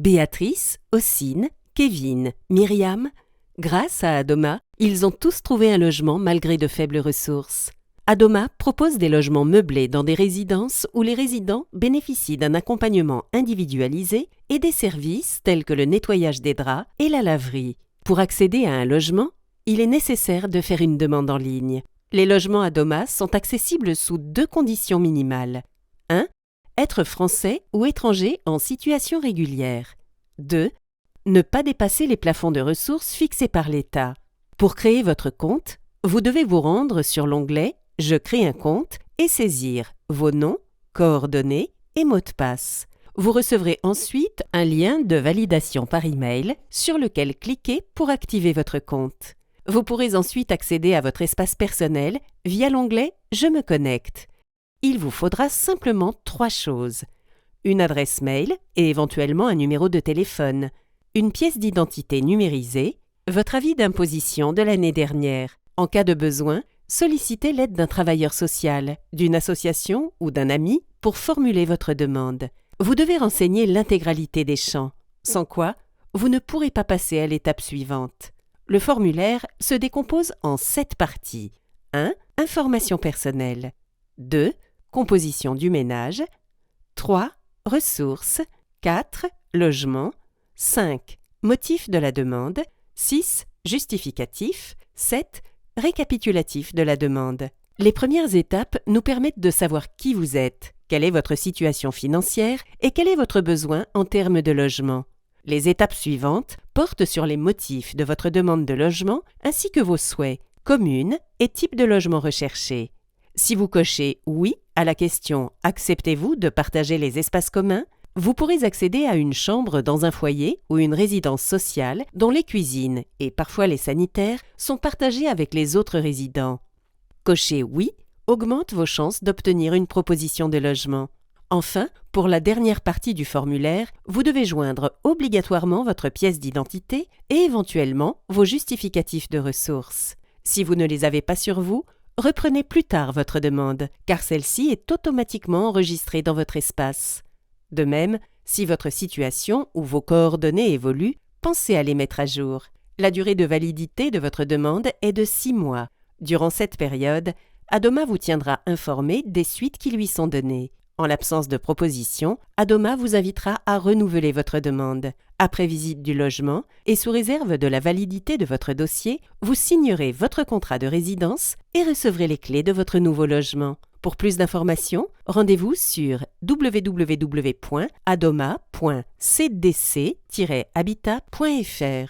Béatrice, Ossine, Kevin, Myriam, grâce à Adoma, ils ont tous trouvé un logement malgré de faibles ressources. Adoma propose des logements meublés dans des résidences où les résidents bénéficient d'un accompagnement individualisé et des services tels que le nettoyage des draps et la laverie. Pour accéder à un logement, il est nécessaire de faire une demande en ligne. Les logements Adoma sont accessibles sous 2 conditions minimales. 1. Être français ou étranger en situation régulière. 2. Ne pas dépasser les plafonds de ressources fixés par l'État. Pour créer votre compte, vous devez vous rendre sur l'onglet « Je crée un compte » et saisir vos noms, coordonnées et mots de passe. Vous recevrez ensuite un lien de validation par email sur lequel cliquer pour activer votre compte. Vous pourrez ensuite accéder à votre espace personnel via l'onglet « Je me connecte ». Il vous faudra simplement 3 choses. Une adresse mail et éventuellement un numéro de téléphone, une pièce d'identité numérisée, votre avis d'imposition de l'année dernière. En cas de besoin, sollicitez l'aide d'un travailleur social, d'une association ou d'un ami pour formuler votre demande. Vous devez renseigner l'intégralité des champs, sans quoi vous ne pourrez pas passer à l'étape suivante. Le formulaire se décompose en 7 parties. 1. Information personnelle. 2. Composition du ménage. 3. Ressources. 4. Logement. 5. Motif de la demande. 6. Justificatif. 7. Récapitulatif de la demande. Les premières étapes nous permettent de savoir qui vous êtes, quelle est votre situation financière et quel est votre besoin en termes de logement. Les étapes suivantes portent sur les motifs de votre demande de logement ainsi que vos souhaits, communes et types de logement recherchés. Si vous cochez « Oui » à la question « Acceptez-vous de partager les espaces communs ?», vous pourrez accéder à une chambre dans un foyer ou une résidence sociale dont les cuisines et parfois les sanitaires sont partagés avec les autres résidents. Cocher « Oui » augmente vos chances d'obtenir une proposition de logement. Enfin, pour la dernière partie du formulaire, vous devez joindre obligatoirement votre pièce d'identité et éventuellement vos justificatifs de ressources. Si vous ne les avez pas sur vous, reprenez plus tard votre demande, car celle-ci est automatiquement enregistrée dans votre espace. De même, si votre situation ou vos coordonnées évoluent, pensez à les mettre à jour. La durée de validité de votre demande est de 6 mois. Durant cette période, Adoma vous tiendra informé des suites qui lui sont données. En l'absence de proposition, Adoma vous invitera à renouveler votre demande. Après visite du logement et sous réserve de la validité de votre dossier, vous signerez votre contrat de résidence et recevrez les clés de votre nouveau logement. Pour plus d'informations, rendez-vous sur www.adoma.cdc-habitat.fr.